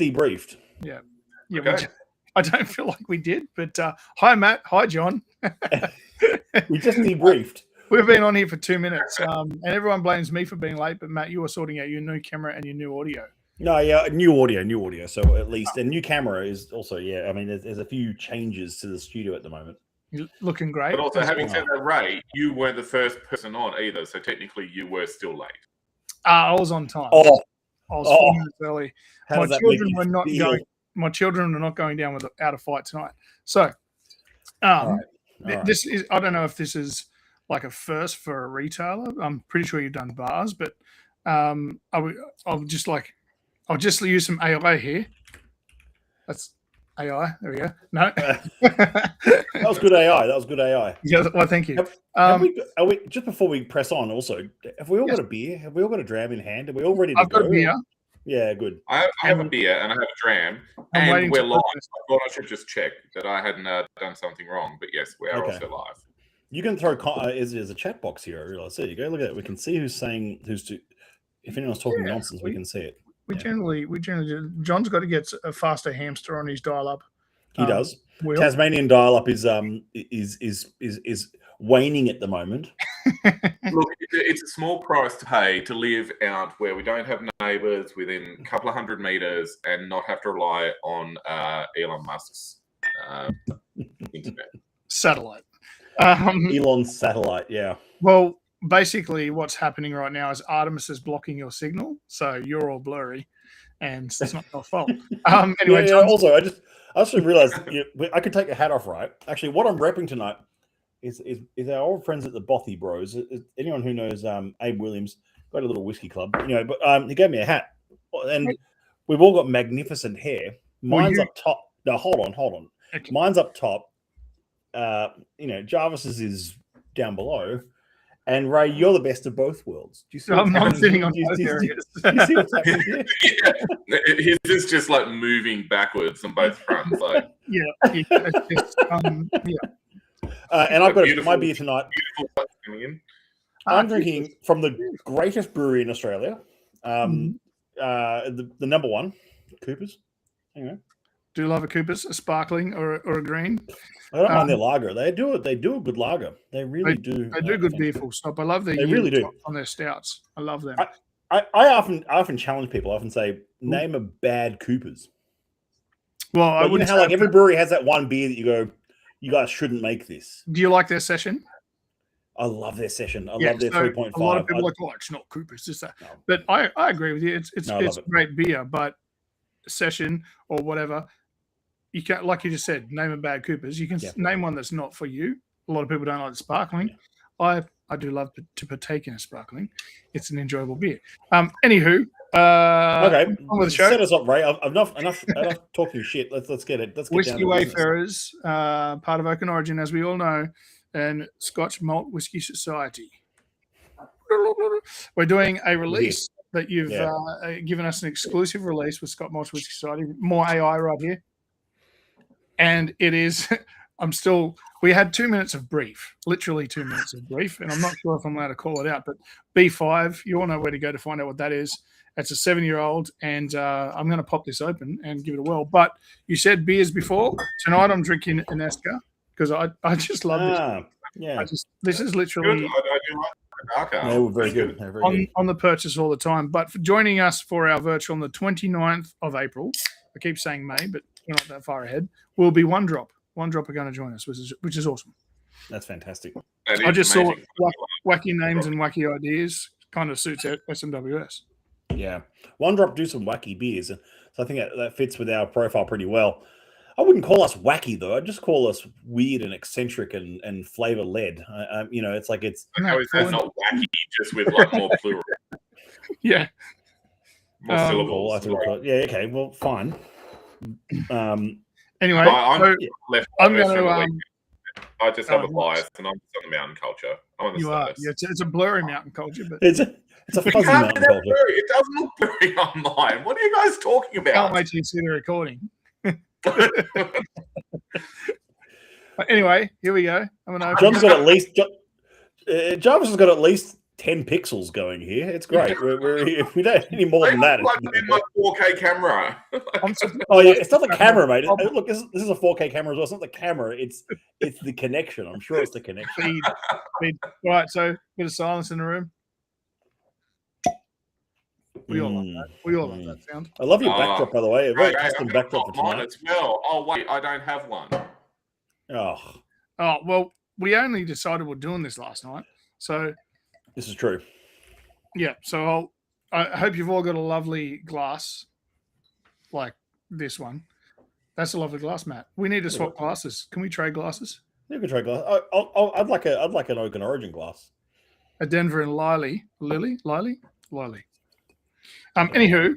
debriefed. Yeah. Okay. I don't feel like we did, but hi, Matt. Hi, John. We just debriefed. We've been on here for 2 minutes, and everyone blames me for being late, but Matt, you were sorting out your new camera and your new audio. No, yeah, new audio. So at least, and new camera is also, yeah. I mean, there's a few changes to the studio at the moment. You're looking great. But also, having said that, Ray, you weren't the first person on either, so technically you were still late. I was on time. Oh, I was 4 minutes early. how does that make you feel? My children are not going down without a fight tonight. So, All right. this is. I don't know if this is like a first for a retailer. I'm pretty sure you've done bars, but I'll just use some AI here. That's AI. There we go. No, That was good AI. Yeah. Well, thank you. Are we just before we press on? Also, have we all got a beer? Have we all got a dram in hand? Are we all ready to I've go? got a beer. Yeah, good. I have a beer and I have a dram, and we're live. I thought I should just check that I hadn't done something wrong, but yes, we are also live. You can throw. There's a chat box here. I realize. There you go. Look at it. We can see who's saying if anyone's talking nonsense, we can see it. We generally. John's got to get a faster hamster on his dial-up. He does. Tasmanian dial-up is waning at the moment. Look, it's a small price to pay to live out where we don't have neighbours within a couple of 100 meters and not have to rely on Elon Musk's internet. Satellite. Elon's satellite, yeah. Well, basically what's happening right now is Artemis is blocking your signal, so you're all blurry, and it's not your fault. Anyway, yeah, also, I just realised I could take a hat off, right? Actually, what I'm repping tonight is our old friends at the Bothy Bros. Anyone who knows Abe Williams, got a little whiskey club, but he gave me a hat, and we've all got magnificent hair. Mine's up top. No, hold on. Okay. Mine's up top. Jarvis's is down below. And Ray, you're the best of both worlds. Do you see? I'm sitting on both areas. Do you see what's happening here? His is just like moving backwards on both fronts. Like yeah. And I've got my beer tonight. I'm drinking from the greatest brewery in Australia, the number one, Cooper's. Anyway. Do you love a Cooper's, a sparkling or a green? I don't mind their lager. They do a good lager. They really do. They do good beer, full stop. I love their. They really do on their stouts. I love them. I often challenge people. I often say, name a bad Cooper's. Well, I would how like every brewery has that one beer that you go, you guys shouldn't make this. Do you like their session? I love their session. I love their 3.5. A lot of people are like, it's not Cooper's, just that. No. But I agree with you. It's great beer, but session or whatever. You can't, like you just said, name a bad Cooper's. You can name one that's not for you. A lot of people don't like the sparkling. I do love to partake in a sparkling. It's an enjoyable beer. Anywho, okay, on with the show. Set us up, Ray. Enough talking shit. Let's get it. Let's get Whisky Wayfarers, part of Oak and Origin, as we all know, and Scotch Malt Whisky Society. We're doing a release that you've given us, an exclusive release with Scotch Malt Whisky Society. More AI right here. And it is, we had 2 minutes of brief, literally 2 minutes of brief, and I'm not sure if I'm allowed to call it out, but B5, you all know where to go to find out what that is. It's a 7-year-old, and I'm going to pop this open and give it a whirl. But you said beers before. Tonight I'm drinking an Esker because I just love this. Yeah. This is literally... I do like they were very good. On the purchase all the time. But for joining us for our virtual on the 29th of April, I keep saying May, but we're not that far ahead, will be One Drop. One Drop are going to join us, which is awesome. That's fantastic. I just saw wacky names and wacky ideas. Kind of suits SMWS. Yeah. One Drop do some wacky beers. So I think that fits with our profile pretty well. I wouldn't call us wacky, though. I'd just call us weird and eccentric and flavor-led. It's like it's... How is that not wacky, just with like more plural? Yeah. More syllables. Yeah, okay. Well, fine. Anyway, I'm left. I'm going to... I just have a bias, and I'm just on the mountain culture. I'm on the surface. Yeah, it's a blurry mountain culture, but... It's a fuzzy mountain culture. It doesn't look blurry online. What are you guys talking about? Can't wait till you see the recording. Anyway, here we go. John's got at least... Jarvis has got at least 10 pixels going here. It's great. We don't any more than that. Like in my 4K camera. Oh yeah, it's not the camera, mate. Look, this is a 4K camera as well. It's not the camera. It's the connection. I'm sure it's the connection. Feed. Right, so bit of silence in the room. We all love that. We all love that sound. I love your backdrop, by the way. A very custom backdrop for tonight. As well. Oh wait, I don't have one. Oh, well, we only decided we're doing this last night, so this is true. Yeah, so I hope you've all got a lovely glass, like this one. That's a lovely glass, Matt. We need to swap glasses. Can we trade glasses? You can trade glass. I'd like an Oak and Origin glass. A Denver and Lily. Anywho,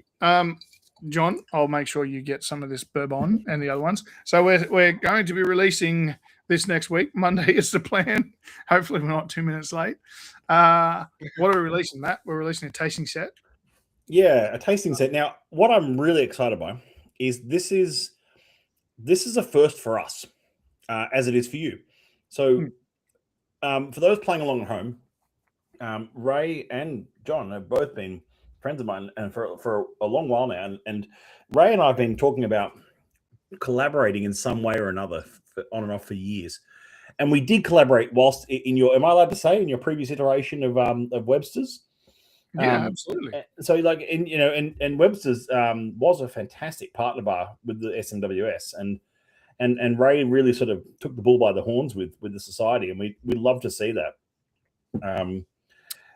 John, I'll make sure you get some of this bourbon and the other ones. So we're going to be releasing this next week. Monday is the plan. Hopefully we're not 2 minutes late. What are we releasing, Matt? We're releasing a tasting set. Yeah, a tasting set. Now, what I'm really excited by is this is a first for us, as it is for you. So for those playing along at home, Ray and John have both been friends of mine and for a long while now. And Ray and I have been talking about collaborating in some way or another on and off for years. And we did collaborate whilst in your, am I allowed to say, in your previous iteration of Webster's? Yeah, absolutely. So and Webster's was a fantastic partner bar with the SMWS, and Ray really sort of took the bull by the horns with the society, and we'd love to see that.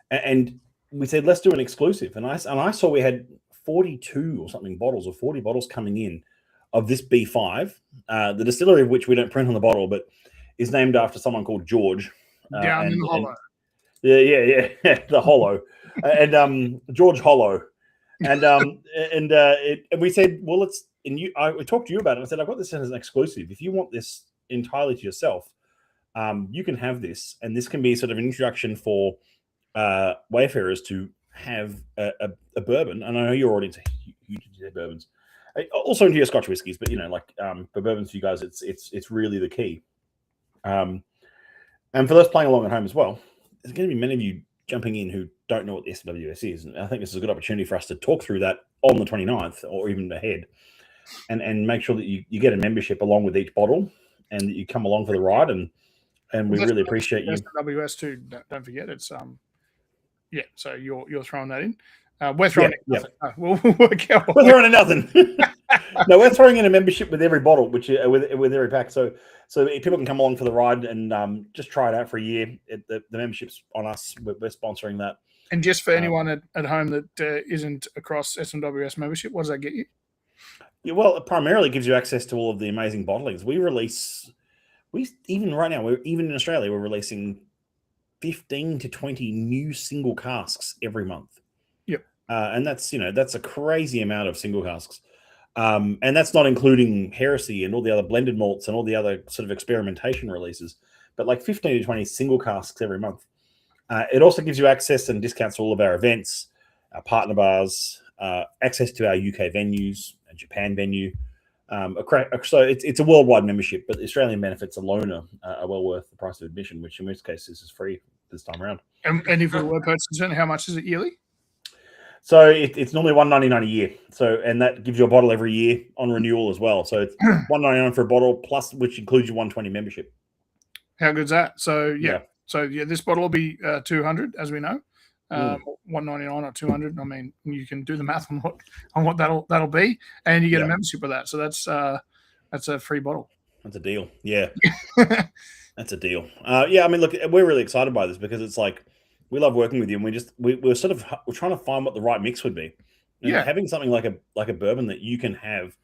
And we said, let's do an exclusive. And I saw we had 42 or something bottles, or 40 bottles coming in of this B5, the distillery of which we don't print on the bottle, but is named after someone called George. Down in the Hollow. Yeah, the Hollow. And George Hollow. And we said, well, we talked to you about it. I said, I've got this as an exclusive. If you want this entirely to yourself, you can have this. And this can be sort of an introduction for Wayfarers to have a bourbon. And I know you're already huge into bourbons. Also into your Scotch whiskies, but for bourbons for you guys, it's really the key. And for those playing along at home as well, there's going to be many of you jumping in who don't know what the SMWS is. And I think this is a good opportunity for us to talk through that on the 29th or even ahead and make sure that you get a membership along with each bottle and that you come along for the ride. And we really appreciate you. SMWS too, don't forget. It's so you're throwing that in. We're throwing it. Yeah. We'll work out. We're throwing in nothing. No, we're throwing in a membership with every bottle, which with every pack. So people can come along for the ride and just try it out for a year. The membership's on us. We're sponsoring that. And just for anyone at home that isn't across SMWS membership, what does that get you? Yeah, well, it primarily gives you access to all of the amazing bottlings. Even right now, even in Australia, we're releasing 15 to 20 new single casks every month. Yep. And that's a crazy amount of single casks. And that's not including Heresy and all the other blended malts and all the other sort of experimentation releases, but like 15 to 20 single casks every month. It also gives you access and discounts to all of our events, our partner bars, access to our UK venues, a Japan venue. So it's a worldwide membership, but the Australian benefits alone are well worth the price of admission, which in most cases is free this time around. And if we were purchasing, how much is it yearly? So it's normally $1.99 a year. So and that gives you a bottle every year on renewal as well. So it's $1.99 for a bottle plus, which includes your 120 membership. How good's that? So this bottle will be 200, as we know. 199 or 200. I mean, you can do the math on what that'll be, and you get a membership with that. So that's a free bottle. That's a deal. Yeah, that's a deal. I mean, look, we're really excited by this because it's like we love working with you, and we're trying to find what the right mix would be. And having something like a bourbon that you can have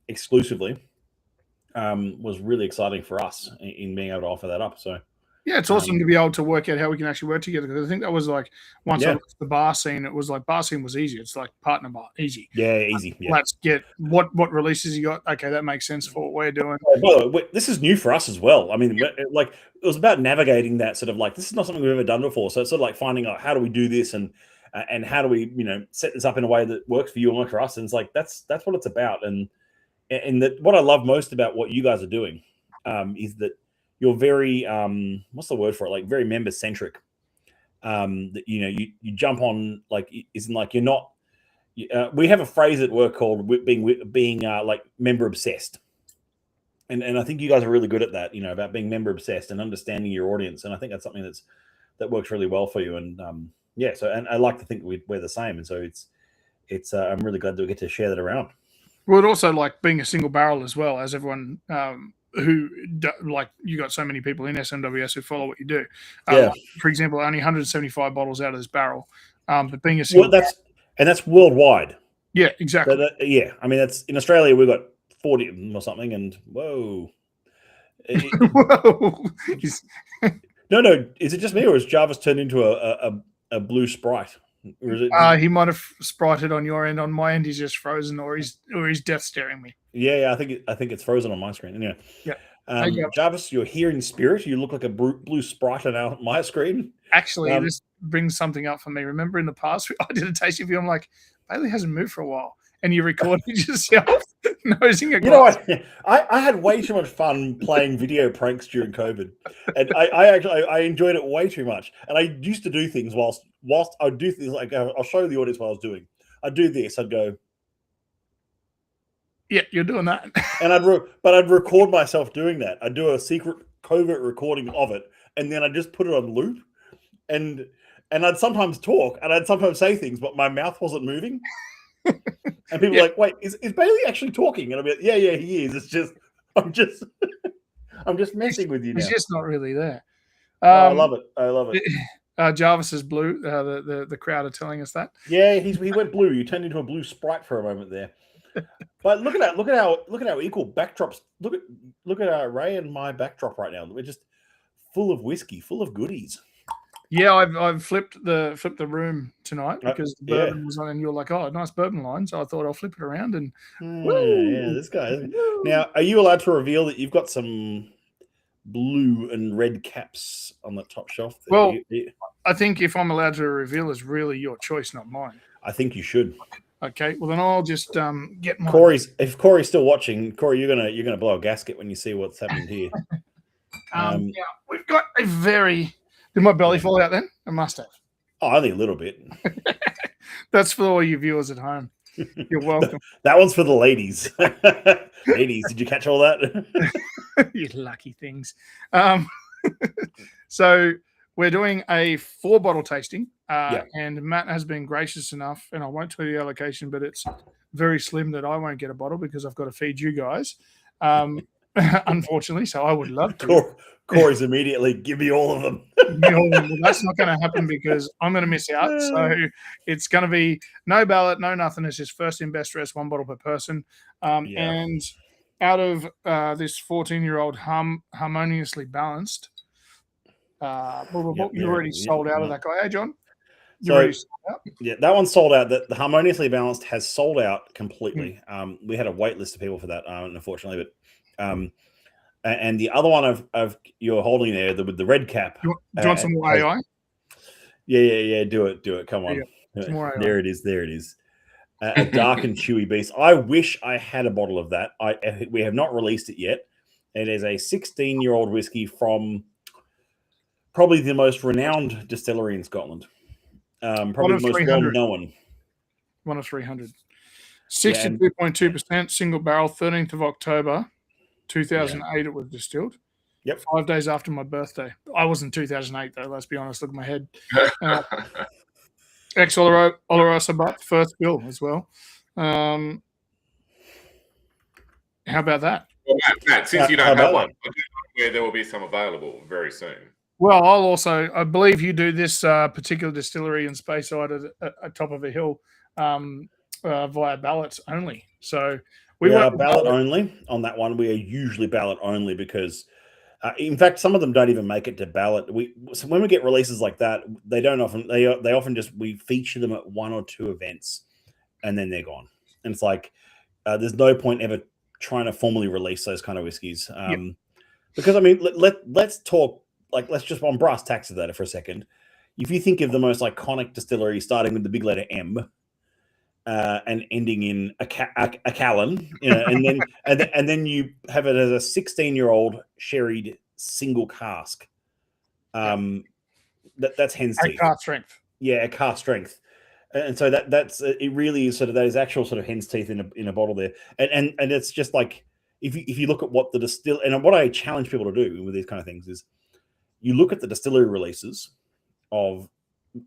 exclusively was really exciting for us in being able to offer that up. So. Yeah, it's awesome to be able to work out how we can actually work together. Because I think that was like once I looked at the bar scene, it was like bar scene was easy. It's like partner bar, easy. Yeah, easy. Yeah. Let's get what releases you got. Okay, that makes sense for what we're doing. Well, this is new for us as well. I mean, like it was about navigating that sort of like this is not something we've ever done before. So it's sort of like finding out how do we do this and how do we set this up in a way that works for you and works for us. And it's like that's what it's about. And what I love most about what you guys are doing is that. You're very, what's the word for it? Like very member centric. that you jump on, like, isn't like you're not. We have a phrase at work called being like member obsessed, and I think you guys are really good at that. About being member obsessed and understanding your audience, and I think that's something that works really well for you. And so and I like to think we're the same, and so it's I'm really glad that we get to share that around. Well, it also like being a single barrel as well, as everyone like you got so many people in SMWS who follow what you do. Like, for example, only 175 bottles out of this barrel, but being a single that's worldwide. Yeah, exactly. So I mean, that's in Australia we've got 40 or something, and whoa. Whoa. No, is it just me, or has Jarvis turned into a blue Sprite? Or is it he might have sprited on your end. On my end, he's just frozen, or he's death staring me. Yeah, I think it's frozen on my screen. Anyway, Jarvis, you're here in spirit. You look like a blue Sprite on my screen. Actually, this brings something up for me. Remember in the past, I did a tasting review. I'm like, Bailey hasn't moved for a while, and you recorded yourself nosing a glass. I had way too much fun playing video pranks during COVID, and I enjoyed it way too much. And I used to do things whilst I would do things like I'll show the audience what I was doing. I'd do this. I'd go, yeah, you're doing that, and I'd record myself doing that. I'd do a secret covert recording of it, and then I'd just put it on loop, and I'd sometimes talk and I'd sometimes say things, but my mouth wasn't moving. And people are like, wait, is Bailey actually talking? And I'll be like, yeah, he is. It's just, I'm just messing with you now. He's just not really there. I love it. Jarvis is blue. The crowd are telling us that. Yeah, he went blue. You turned into a blue Sprite for a moment there. But look at how equal backdrops. Look at Ray and my backdrop right now. We're just full of whiskey, full of goodies. Yeah, I've flipped the room tonight because the bourbon was on, and you're like, oh, nice bourbon line. So I thought I'll flip it around and this guy. Now, are you allowed to reveal that you've got some blue and red caps on the top shelf? Well, I think if I'm allowed to reveal, is really your choice, not mine. I think you should. Okay, well then I'll just get my. If Corey's still watching, Corey, you're gonna blow a gasket when you see what's happened here. We've got a very. Did my belly fall out then? I must have. Oh, only a little bit. That's for all you viewers at home. You're welcome. That one's for the ladies. Ladies, did you catch all that? You lucky things. So we're doing a 4-bottle tasting, and Matt has been gracious enough, and I won't tell you the allocation, but it's very slim that I won't get a bottle because I've got to feed you guys. Unfortunately, so I would love to. Corey's immediately, give me all of them. Well, that's not going to happen because I'm going to miss out. So it's going to be no ballot, no nothing. It's just first in, best dress, 1 bottle per person. And out of this 14-year-old harmoniously balanced, you already sold out of that guy. Hey, John? Already sold out? Yeah, that one's sold out. The harmoniously balanced has sold out completely. We had a wait list of people for that, unfortunately, but and the other one of you're holding there with the red cap. Do you want some more AI? Yeah. Do it. Come on. There it is. A dark and chewy beast. I wish I had a bottle of that. We have not released it yet. It is a 16-year-old whiskey from probably the most renowned distillery in Scotland. Probably the most well-known. One of 300. 62.2%, single barrel, 13th of October, 2008 it was distilled. Yep. 5 days after my birthday. I wasn't 2008, though, let's be honest. Look at my head. Ex-Oloroso, but first bill as well. How about that? Well, Matt, since you don't have one, there will be some available very soon. Well, I believe you do this particular distillery in Speyside at top of a hill via ballot only. So we are ballot only on that one. We are usually ballot only because, in fact, some of them don't even make it to ballot. So when we get releases like that, they often just we feature them at 1 or 2 events, and then they're gone. And it's like there's no point ever trying to formally release those kind of whiskeys because I mean let's talk. Like, let's just on brass tacks of that for a second. If you think of the most iconic distillery starting with the big letter M and ending in a Callan, and then you have it as a 16-year-old sherried single cask. that's hen's At teeth. cask strength. Yeah, at cask strength. And so that's it. Really is sort of those actual sort of hen's teeth in a bottle there, and it's just like if you look at what the distill and what I challenge people to do with these kind of things is you look at the distillery releases of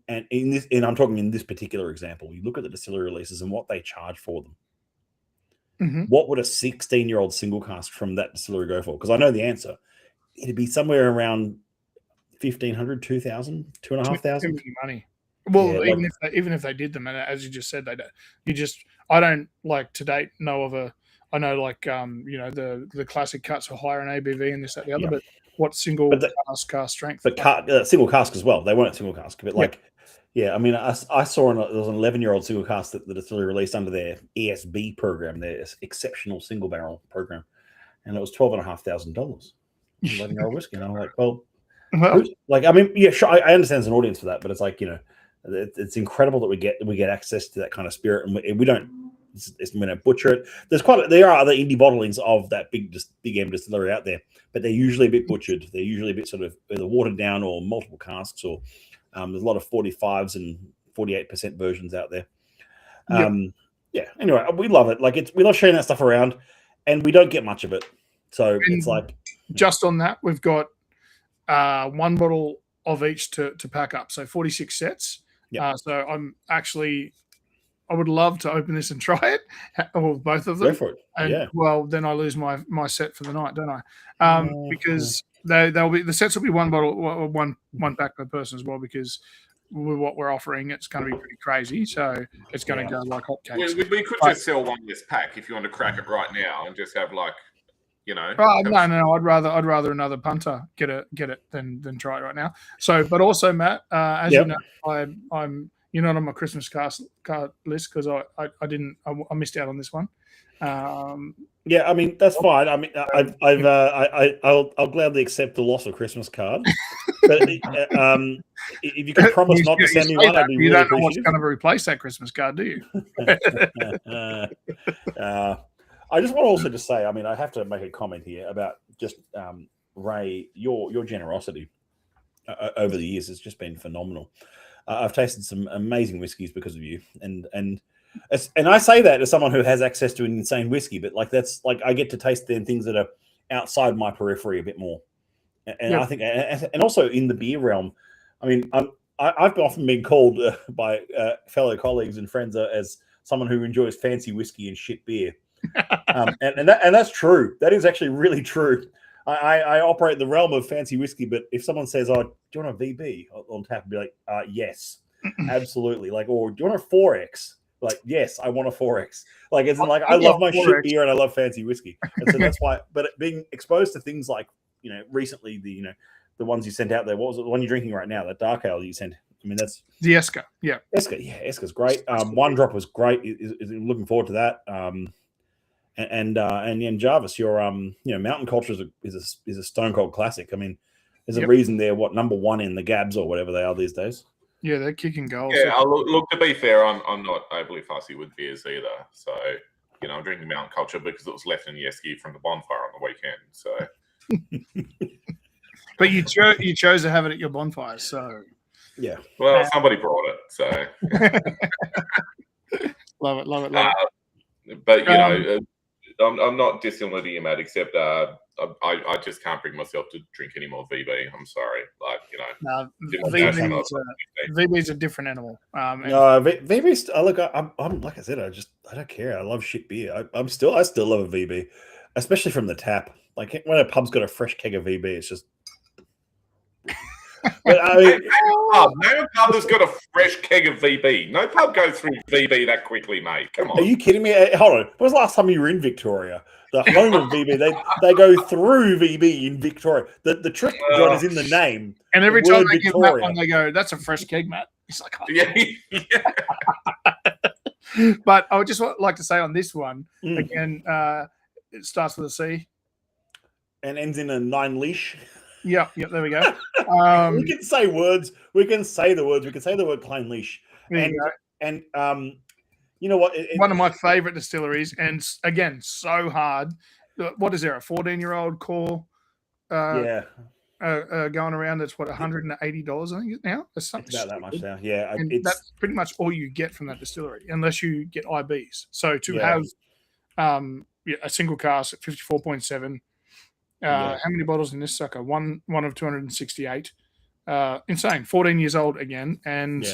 and I'm talking in this particular example, you look at the distillery releases and what they charge for them. Mm-hmm. What would a 16-year-old single cask from that distillery go for? Because I know the answer. It'd be somewhere around 1,500, 2,000, 2,500 money. Well, yeah, even if they did them, and as you just said, they don't. I don't like to date know of a. I know like the classic cuts are higher in ABV and this that the other, but what single cask strength? But single cask as well. They weren't single cask, but like I mean, I saw there was an 11-year-old single cask that the distillery released under their ESB program, their exceptional single barrel program, and it was $12,500. 11-year-old whiskey, and I'm like, well. Like, I mean, yeah, sure, I understand there's an audience for that, but it's like, it's incredible that we get access to that kind of spirit, and we don't butcher it. There are other indie bottlings of that big M distillery out there, but they're usually a bit butchered. They're usually a bit sort of either watered down or multiple casks, or there's a lot of 45s and 48% versions out there. Yeah. Anyway, we love it. Like we love sharing that stuff around, and we don't get much of it. So it's like just on that, we've got. One bottle of each to pack up, so 46 sets. So I would love to open this and try it, or both of them. Go for it. And well, then I lose my set for the night, don't I? Because they'll be the sets will be one bottle, one pack per person as well. Because with what we're offering, it's going to be pretty crazy. So it's going to go like hotcakes. We could just sell one this pack if you want to crack it right now and just have like. No, I'd rather another punter get it than try it right now. So, but also Matt, as you know, I'm you're not on my Christmas card list because I missed out on this one. I mean that's fine. I mean I'll gladly accept the loss of Christmas card. But if you can promise not to send me one, I'd be really appreciative. You don't know what's going to replace that Christmas card, do you? I just want to also just say, I mean, I have to make a comment here about just Ray, your generosity over the years has just been phenomenal. I've tasted some amazing whiskeys because of you, and I say that as someone who has access to an insane whiskey, but like that's like I get to taste then things that are outside my periphery a bit more, and I think, and also in the beer realm, I mean, I've often been called by fellow colleagues and friends as someone who enjoys fancy whiskey and shit beer. And that's true. That is actually really true. I operate in the realm of fancy whiskey, but if someone says, "Oh, do you want a VB on tap?" I'd be like, "Yes, absolutely." Like, or do you want a 4X? Like, yes, I want a 4X. Like, it's like I love my shit beer and I love fancy whiskey, and so that's why. But being exposed to things like recently the ones you sent out there. What was it? The one you're drinking right now? That dark ale you sent. I mean, that's the Eska. Yeah, Eska's great. One Drop was great. Is looking forward to that. And Jarvis, your Mountain Culture is a stone cold classic. I mean, there's a reason they're number one in the Gabs or whatever they are these days. Yeah, they're kicking goals. Yeah, look. To be fair, I'm not overly fussy with beers either. So I'm drinking Mountain Culture because it was left in Yeski from the bonfire on the weekend. So, but you chose to have it at your bonfire. So yeah. Well, somebody brought it. So love it. But I'm not dissimilar to you, Matt, except I just can't bring myself to drink any more VB. I'm sorry. VB's a different animal. No, VB's look. I'm like I said, I don't care. I love shit beer. I still love a VB, especially from the tap. Like when a pub's got a fresh keg of VB, it's just. But I mean, no pub has got a fresh keg of VB. No pub goes through VB that quickly, mate. Come on. Are you kidding me? Hold on. When was the last time you were in Victoria? The home of VB. They go through VB in Victoria. The trick, John, is in the name. And every time they give that one, they go, "That's a fresh keg, Matt." He's like, "Oh. Yeah. But I would just like to say on this one again, it starts with a C and ends in a 9 leash. Yep, there we go. We can say words. We can say the words. We can say the word Klein Leash. And you know what? One of my favorite distilleries, and again, so hard. What is there? A 14-year-old core? Yeah. going around that's what $180, I think now. It's about that much now. Yeah, and that's pretty much all you get from that distillery, unless you get IBs. So to have a single cask at 54.7. How many bottles in this sucker? One of 268. Insane. 14 years old again, and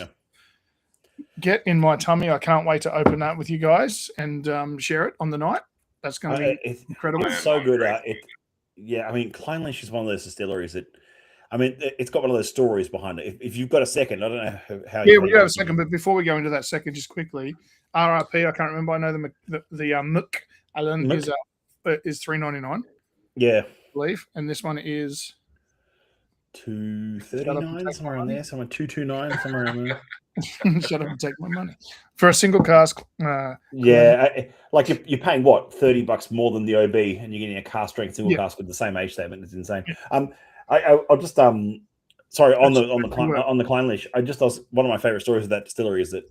get in my tummy. I can't wait to open that with you guys and share it on the night. That's going to be incredible. It's so good. I mean, Clynelish is one of those distilleries that, I mean, it's got one of those stories behind it. If you've got a second, I don't know how. Yeah, we do have a second, but before we go into that second, just quickly, RRP. I can't remember. I know the Mook Allen is $3.99. Yeah, I believe, and this one is $2.39 somewhere around there. Somewhere $2.29 somewhere around there. Shut up and take my money for a single cask. Like you're paying what, $30 more than the OB, and you're getting a cask strength single cask with the same age statement. It's insane. I'll just sorry on the Clynelish. One of my favorite stories of that distillery is that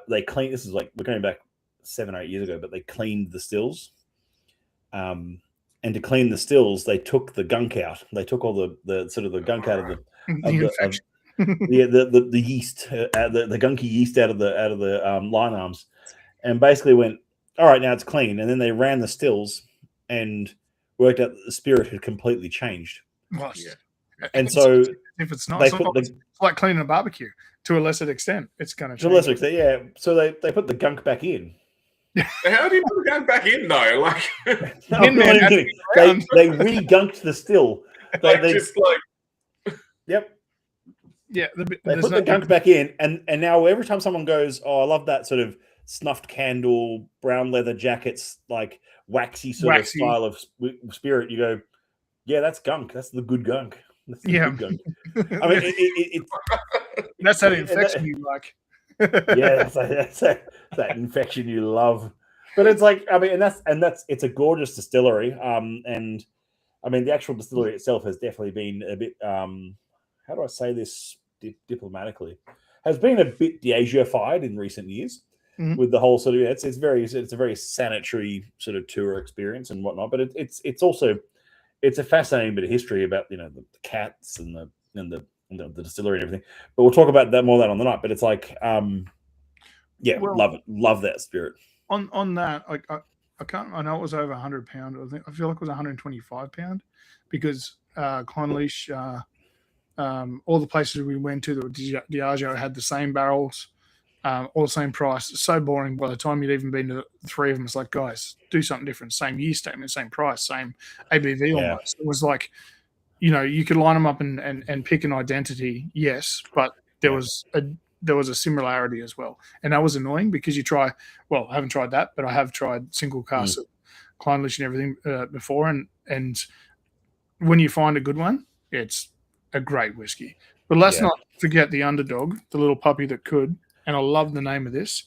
they cleaned. This is like we're going back 7 or 8 years ago, but they cleaned the stills. And to clean the stills, they took the gunk out. They took all the sort of the gunk out of the yeast, the gunky yeast out of the line arms, and basically went, all right, now it's clean. And then they ran the stills and worked out that the spirit had completely changed. And so if it's not, it's like cleaning a barbecue to a lesser extent. It's going to change. To a lesser extent, yeah. So they put the gunk back in. How do you put the gunk back in though? Like, no, I'm not even kidding. They re-gunked the still. Yep. Yeah, they put the gunk back in, and now every time someone goes, "Oh, I love that sort of snuffed candle, brown leather jackets, like waxy of style of spirit," you go, "Yeah, that's gunk. That's the good gunk. That's the good gunk." I mean, that's that infection you like. Yeah, that's that infection you love. But it's like, I mean, and that's it's a gorgeous distillery. And I mean, the actual distillery itself has definitely been a bit. How do I say this diplomatically? Has been a bit de-Asiaified in recent years with the whole sort of it's a very sanitary sort of tour experience and whatnot. But it's also a fascinating bit of history about the cats and the distillery and everything. But we'll talk about that more on the night. But it's like, love it, love that spirit. On that, I can't. I know it was over £100. I feel like it was £125 because Clynelish. All the places we went to that were Diageo had the same barrels, all the same price. It's so boring. By the time you'd even been to the three of them, it's like, guys, do something different. Same year statement, same price, same ABV almost. It was like, you could line them up and pick an identity, yes, but there was a similarity as well. And that was annoying because I haven't tried that, but I have tried single cask Clynelish and everything before. And when you find a good one, it's a great whiskey. But let's not forget the underdog, the little puppy that could. And I love the name of this.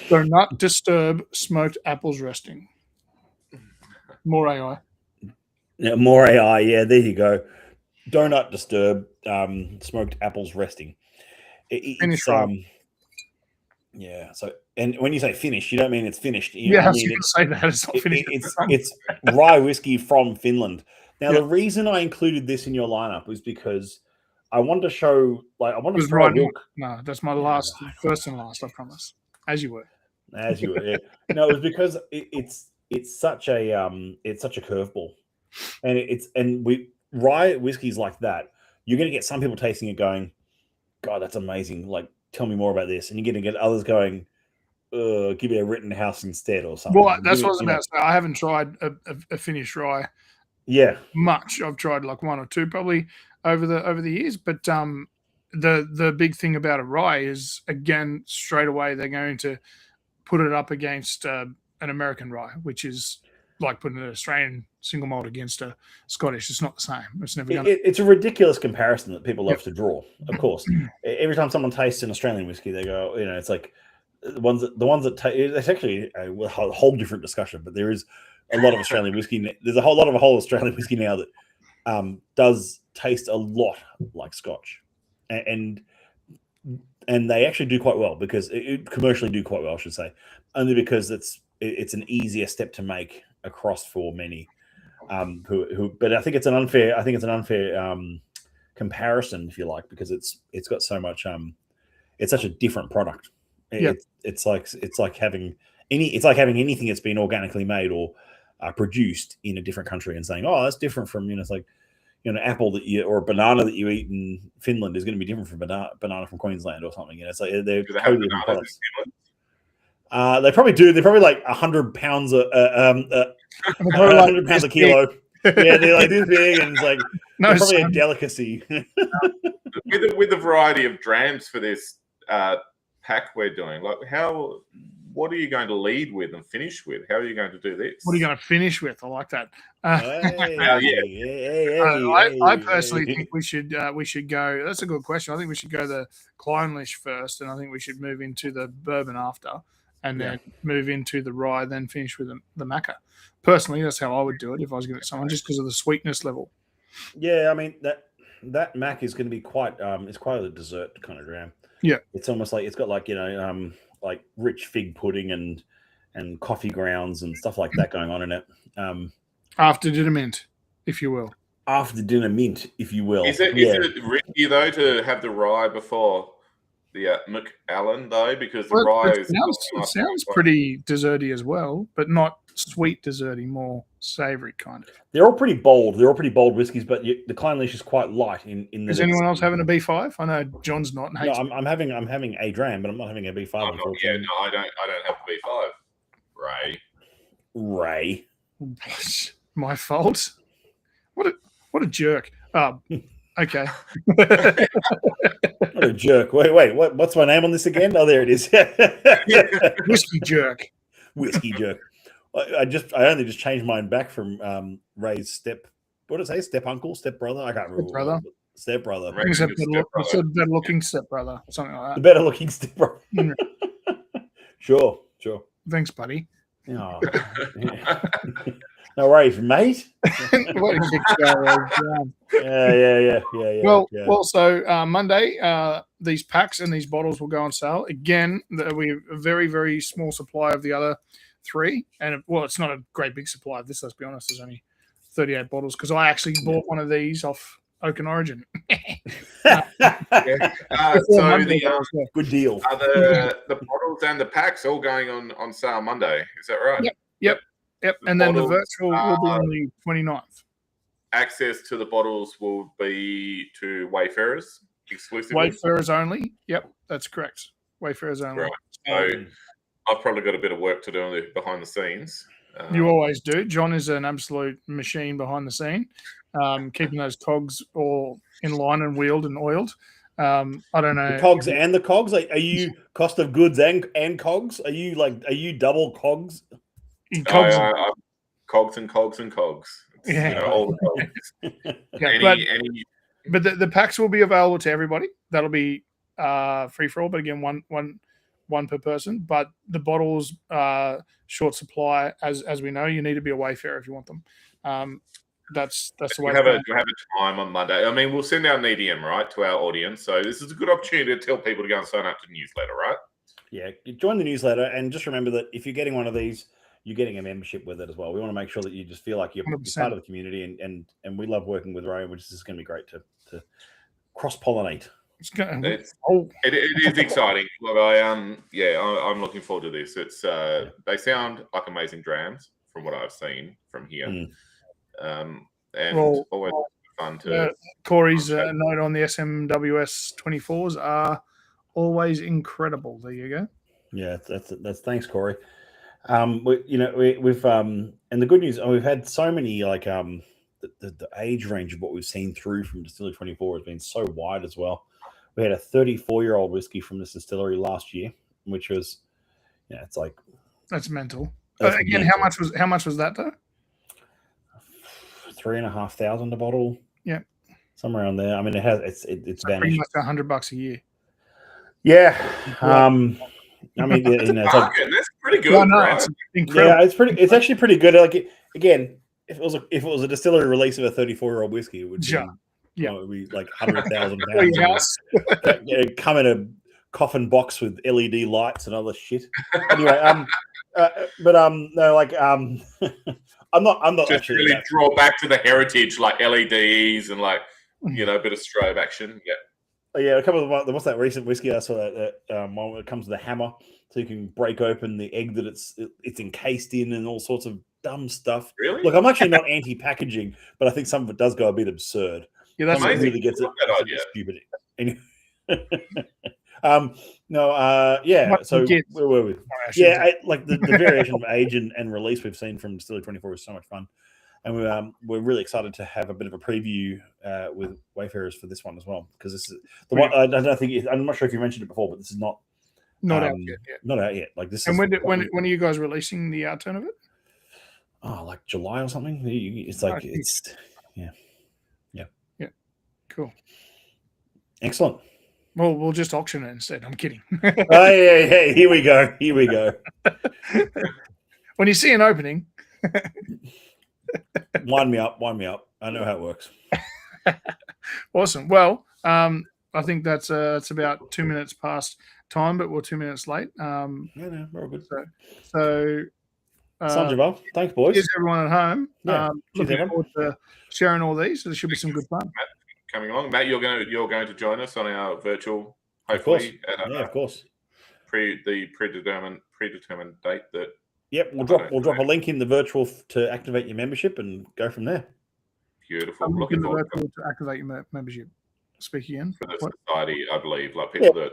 Do Not Disturb Smoked Apples Resting. More AI. Yeah, more AI. Yeah, there you go. Do Not Disturb Smoked Apples Resting. It's yeah. So, and when you say finished, you don't mean it's finished. I was going to say that it's not finished. It's rye whiskey from Finland. Now, the reason I included this in your lineup was because I wanted to show, to throw a look. No, that's my first and last, I promise. As you were. Yeah. No, it was because it's such a curveball, and rye whiskeys like that, you're going to get some people tasting it going, God, that's amazing. Like, tell me more about this, and you're going to get others going, give me a Rittenhouse instead or something. Well, that's what I was about to say. I haven't tried a Finnish rye. Yeah, much. I've tried like one or two probably over the years, but the big thing about a rye is, again, straight away they're going to put it up against an American rye, which is like putting an Australian single malt against a Scottish. It's not the same. It's never going. It's a ridiculous comparison that people love to draw. Of course, every time someone tastes an Australian whiskey, they go, it's like the ones that it's actually a whole different discussion, but there is a lot of Australian whiskey. There's a whole Australian whiskey now that does taste a lot like Scotch, and they actually do quite well because commercially do quite well, I should say, only because it's an easier step to make across for many. But I think it's an unfair. Comparison, if you like, because it's got so much. It's such a different product. It's like having anything that's been organically made or produced in a different country and saying, oh, that's different from, it's like, an apple or a banana that you eat in Finland is going to be different from banana from Queensland or something. It's like they're totally different products. They probably do. They're probably like 100 pounds 100 pounds a kilo. Yeah, they're like this big, and it's like probably a delicacy. with the variety of drams for this pack we're doing, like what are you going to lead with and finish with? How are you going to do this? What are you going to finish with? I like that. I personally think we should go. That's a good question. I think we should go the Clynelish first, and I think we should move into the bourbon after, and then move into the rye, then finish with the Macca. Personally, that's how I would do it if I was giving it to someone, just because of the sweetness level. Yeah, I mean that Mac is going to be quite it's quite a dessert kind of dram. Yeah, it's almost like it's got like like rich fig pudding and coffee grounds and stuff like that going on in it. After dinner mint, if you will. After dinner mint, if you will. Is it risky though to have the rye before the McAllen though? Because the rye sounds pretty desserty as well, but not sweet desserty, more savoury kind of. They're all pretty bold. They're all pretty bold whiskies, but the Clynelish is quite light. Is anyone else having a B5? I know John's not. No, I'm having a dram, but I'm not having a B5. I don't have a B5. Ray. My fault. What a jerk. Okay. What a jerk. Wait, what's my name on this again? Oh, there it is. Whiskey jerk. Whiskey jerk. I only just changed mine back from Ray's what did it say? Step uncle, step brother? I can't remember. Step brother. Better looking step brother. Something like that. The better looking step brother. Sure. Thanks, buddy. Oh, no worries, mate. Yeah. Well, so Monday, these packs and these bottles will go on sale. Again, we have a very, very small supply of the other three. And, it's not a great big supply of this, let's be honest. There's only 38 bottles because I actually bought one of these off Oak and Origin. So good deal. Are the bottles and the packs all going on sale Monday? Is that right? Yep. And then the virtual will be on the 29th. Access to the bottles will be to Wayfarers exclusively? Wayfarers only. Yep, that's correct. Wayfarers only. Right. So I've probably got a bit of work to do behind the scenes. You always do. John is an absolute machine behind the scene, keeping those cogs all in line and wheeled and oiled. I don't know. The cogs. Like, are you cost of goods and cogs? Are you double cogs? Cogs and cogs and cogs. Yeah, all the cogs. But the packs will be available to everybody. That'll be free for all. But again, one per person. But the bottles short supply, as we know. You need to be a Wayfarer if you want them. That's the way. We have a time on Monday. I mean, we'll send out an EDM right to our audience. So this is a good opportunity to tell people to go and sign up to the newsletter, right? Yeah, join the newsletter and just remember that if you're getting one of these, you're getting a membership with it as well. We want to make sure that you just feel like you're 100%. Part of the community, and we love working with Ray, which is going to be great to cross-pollinate. It is exciting. Look, I'm looking forward to this. It's they sound like amazing drams from what I've seen from here, and always fun to. Corey's note on the SMWS 24s are always incredible. There you go. Yeah, that's thanks, Corey. We've and the good news, we've had so many the age range of what we've seen through from Distillery 24 has been so wide as well. We had a 34-year-old whiskey from this distillery last year, which was, it's like that's mental. Again, mental. How much was that though? $3,500 a bottle. Yeah, somewhere around there. I mean, it's vanished. Pretty much $100 a year. Yeah. I mean, it's like, that's pretty good. Right? It's incredible. Yeah, it's actually pretty good. Like again, if it was a distillery release of a 34-year-old whiskey, it would be, it would be like £100,000. Come in a coffin box with LED lights and other shit. Anyway, I'm not just actually really draw back to the heritage, like LEDs and like a bit of strobe action. Yeah. Yeah, a couple of what's that recent whiskey I saw that one where it comes with a hammer, so you can break open the egg that it's encased in and all sorts of dumb stuff. Really? Look, I'm actually not anti-packaging, but I think some of it does go a bit absurd. Yeah, that's amazing. Really gets it that idea. stupid. Yeah. So where were we? Yeah, like the variation of age and release we've seen from Distillery 24 is so much fun. And we're really excited to have a bit of a preview with Wayfarers for this one as well, because this is the one. I don't think I'm not sure if you mentioned it before, but this is not out yet. Not out yet. Like this. And is when are you guys releasing the outturn of it? Oh, like July or something. It's like yeah. Cool. Excellent. Well, we'll just auction it instead. I'm kidding. Oh yeah. Here we go. When you see an opening. Wind me up. I know how it works. Awesome. Well, I think that's it's about 2 minutes past time, but we're 2 minutes late. No, we're all good. So Sanjiva, thanks, boys. Cheers, everyone at home. Yeah, looking forward to sharing all these. So there should be some good fun. Matt, coming along, Matt, you're going to join us on our virtual, hopefully, of course. The predetermined date that. Yep, we'll drop a link in the virtual to activate your membership and go from there. Beautiful. I'm looking looking forward to activate your membership. Speak again. for the society, I believe, like people that.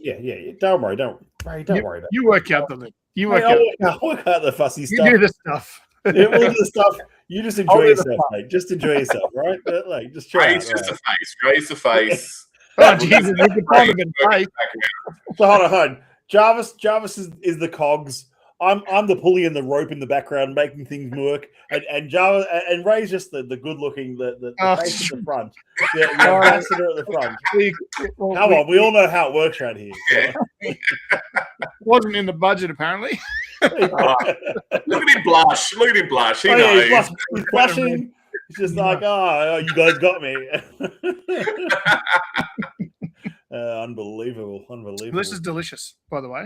Yeah. Don't worry about it. You work out the link. I'll work out the fussy stuff. You do the stuff. Yeah, we'll do the stuff. You just enjoy yourself, mate. Just enjoy yourself, right? Like, just try. Raise just a face. Raise the face. Oh Jesus! You could probably been right. So hold on. Jarvis is the cogs. I'm the pulley and the rope in the background, making things work. And Jarvis and Ray's just the good looking, the face at the front. The ambassador at the front. Come on, we all know how it works around here. Yeah. Wasn't in the budget apparently. Look at him blush. He knows. He's blushing. He's just like, oh, you guys got me. Unbelievable. This is delicious, by the way.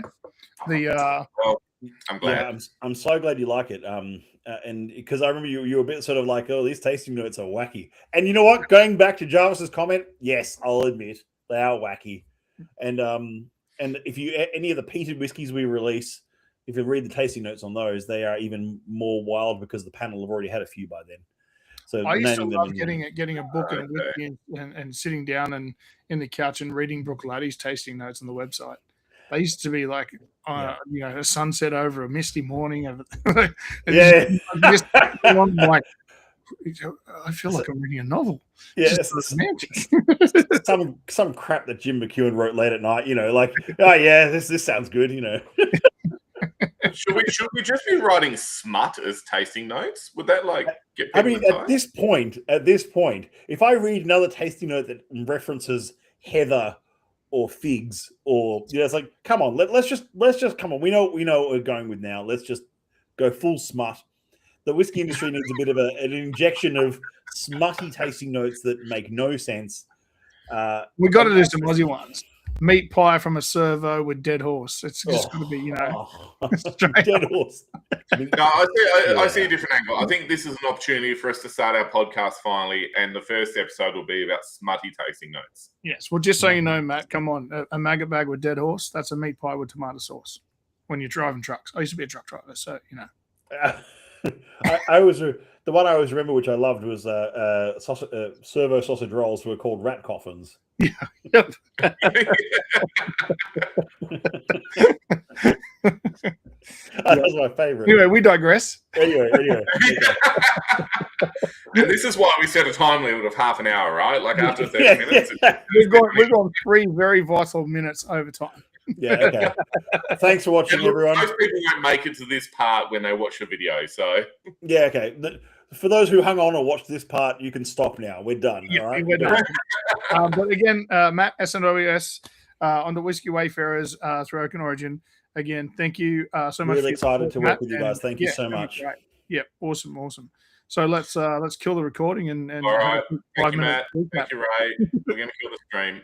I'm glad. Yeah, I'm so glad you like it. And because I remember you were a bit sort of like, oh, these tasting notes are wacky. And you know what? Going back to Jarvis's comment, yes, I'll admit they are wacky. And if you any of the peated whiskies we release, if you read the tasting notes on those, they are even more wild because the panel have already had a few by then. So I used to love getting a book and a whiskey and sitting down and in the couch and reading Brooke Laddie's tasting notes on the website. They used to be like, a sunset over a misty morning. Like, I feel like I'm reading a novel. Yeah, some crap that Jim McEwen wrote late at night. Like, oh yeah, this sounds good. Should we just be writing smut as tasting notes? Would that get? I mean, at this point, if I read another tasting note that references heather or figs, or it's like, come on, let's just come on. We know what we're going with now. Let's just go full smut. The whiskey industry needs a bit of an injection of smutty tasting notes that make no sense. We got to do some Aussie ones. Meat pie from a servo with dead horse. It's just going to be, dead horse. No, I see a different angle. I think this is an opportunity for us to start our podcast finally, and the first episode will be about smutty tasting notes. Yes. Well, just so you know, Matt, come on. A maggot bag with dead horse, that's a meat pie with tomato sauce when you're driving trucks. I used to be a truck driver, so, I was the one I always remember, which I loved, was servo sausage rolls were called rat coffins. Yeah. Yep. That was my favorite. Anyway, we digress. Anyway. And this is why we set a time limit of half an hour, right? Like after 30 minutes. Yeah. We've gone 3 very vital minutes over time. Yeah, okay. Thanks for watching, everyone. Most people won't make it to this part when they watch the video, so. Yeah, okay. For those who hung on or watched this part, you can stop now. We're done. Yeah, all right. We're done. But again, Matt, SMWS, on the Whisky Wayfarers through Oak and Origin. Again, thank you so much. Really excited to work with you guys. Thank you so much. Great. Yeah, awesome. So let's kill the recording and all right. Thank you, Matt. Thank you, Ray. We're going to kill the stream.